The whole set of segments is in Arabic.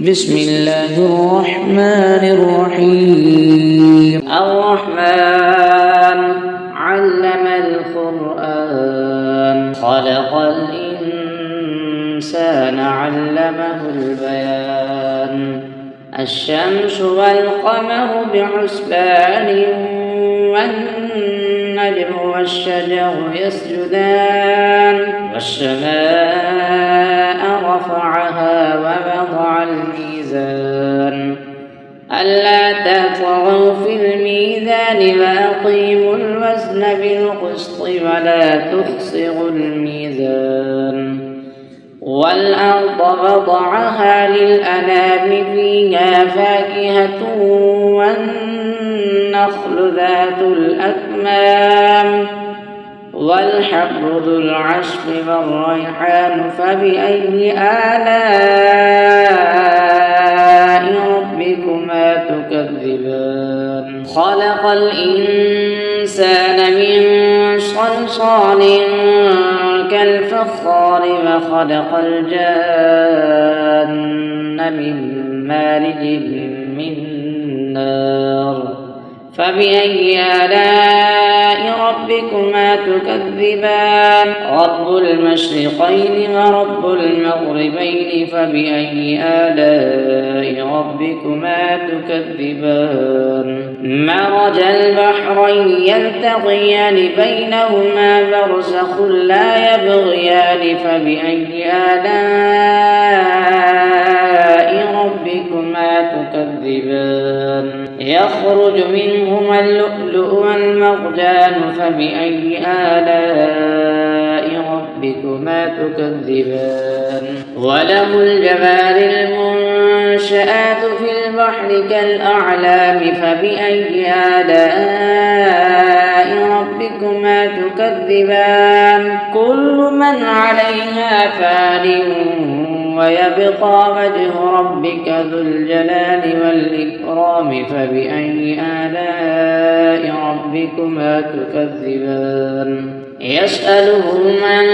بسم الله الرحمن الرحيم. الرحمن علم القرآن خلق الإنسان علمه البيان. الشمس والقمر بحسبان والنجم والشجر يسجدان والسماء رفعها ووضع الميزان ألا تطغوا في الميزان وأقيموا الوزن بالقسط ولا تخسروا الميزان. والأرض وضعها للأنام فيها فاكهة والنخل ذات الأكمام والحب ذو العصف والريحان فبأي آلاء ربكما تكذبان. خلق الإنسان من صلصال كالفخار وخلق الجان من مارج من نار فبأي آلاء ربكما تكذبان. رب المشرقين ورب المغربين فبأي آلاء ربكما تكذبان. مرج البحرين يلتقيان بينهما برزخ لا يبغيان فبأي آلاء ربكما تكذبان. يخرج منهما اللؤلؤ والمرجان فبأي آلاء ربكما تكذبان. وله الجوار المنشآت في البحر كالأعلام فبأي آلاء ربكما تكذبان. كل من عليها فان ويبقى وجه ربك ذو الجلال والإكرام فبأي آلاء ربكما تكذبان. يسأله من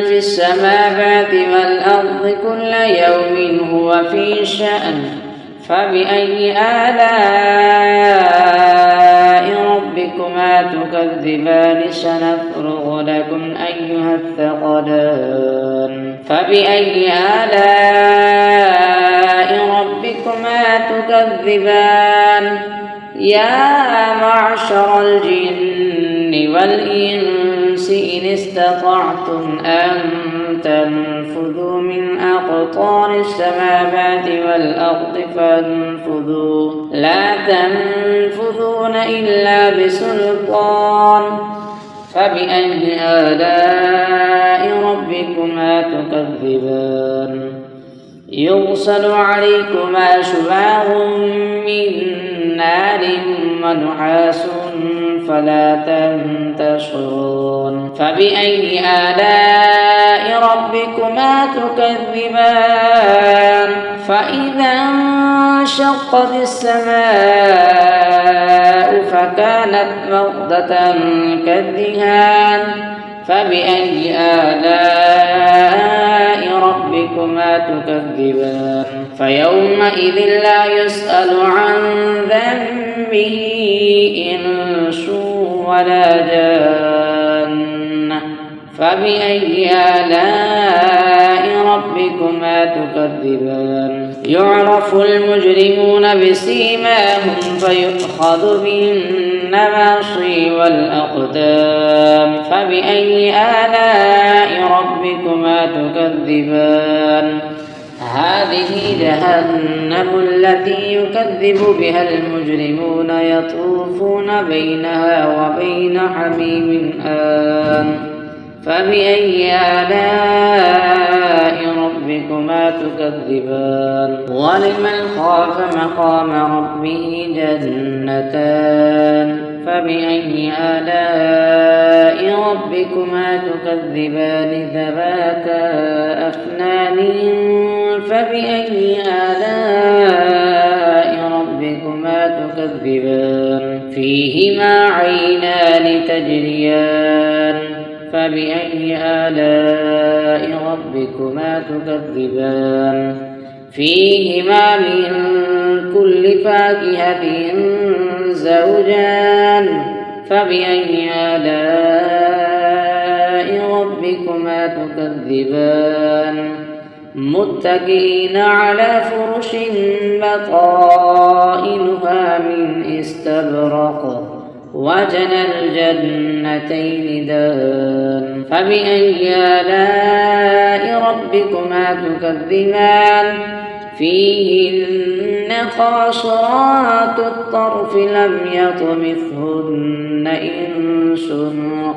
في السماوات والأرض كل يوم هو في شأن فبأي آلاء ربكما تكذبان. سنفرغ لكم أيها الثقلان فبأي آلاء ربكما تكذبان. يا معشر الجن والإنس إن استطعتم أن تنفذوا من أقطار السماوات والأرض فانفذوا لا تنفذون إلا بسلطان فبأي آلاء ربكما تكذبان. يرسل عليكما شواظ من نار ونحاس فلا تنتصرون فبأي آلاء ربكما تكذبان. فإذا انشقت السماء فكانت وردة كالدهان فبأي آلاء ربكما تكذبان. فيومئذ لا يسأل عن ذنبه إنس ولا جان فبأي آلاء ربكما تكذبان. يعرف المجرمون بسيماهم فيؤخذ بالنواصي والأقدام فبأي آلاء ربكما تكذبان. هذه جهنم التي يكذب بها المجرمون يطوفون بينها وبين حميم آن فبأي آلاء ربكما تكذبان. ولمن خاف مقام ربه جنتان فبأي آلاء ربكما تكذبان. ذواتا أفنان فبأي آلاء ربكما تكذبان. فيهما عينان تجريان فبأي آلاء ربكما تكذبان فيهما من كل فاكهة زوجان فبأي آلاء ربكما تكذبان متكئين على فرش بطائنها من استبرق وجنى الجنتين دان فبأي آلاء ربكما تكذبان فيهن خاصرات الطرف لم يطمثهن إنس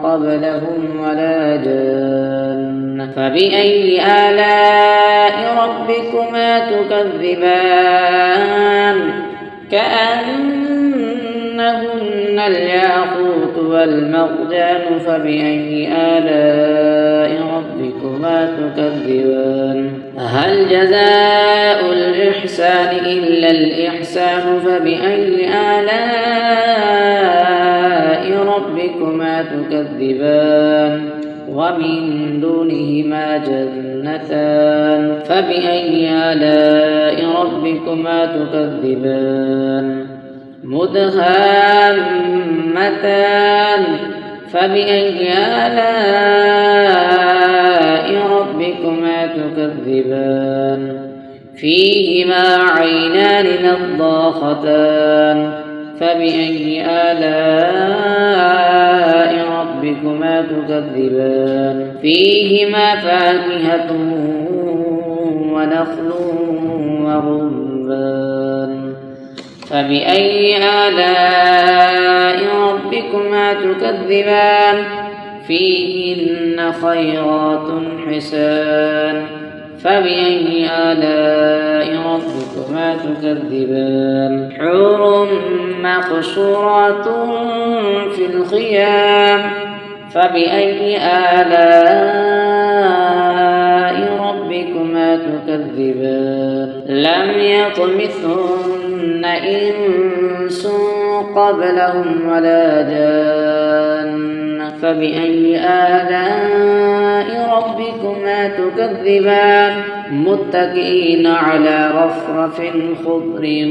قبلهم ولا جان فبأي آلاء ربكما تكذبان كأنهن الياقوت والمرجان فبأي آلاء ربكما تكذبان هل جزاء الإحسان إلا الإحسان فبأي آلاء ربكما تكذبان ومن دونهما جنتان فبأي آلاء ربكما تكذبان مدهامتان فبأي آلاء ربكما تكذبان فيهما عينان نضاختان فبأي آلاء ربكما تكذبان فيهما فاكهة ونخل ورمان فبأي آلاء ربكما تكذبان فيهن خيرات حسان فبأي آلاء ربكما تكذبان حور مقصورات في الخيام فبأي آلاء ربكما تكذبان لم يطمثهن إنس قبلهم ولا جان فبأي آلاء ربكما تكذبان متكئين على رفرف خضر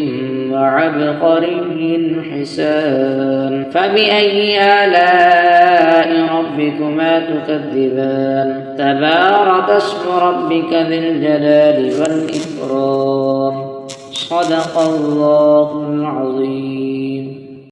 وعبقري حسان فبأي آلاء ربكما تكذبان تبارك اسم ربك ذي الجلال والإكرام صدق الله العظيم.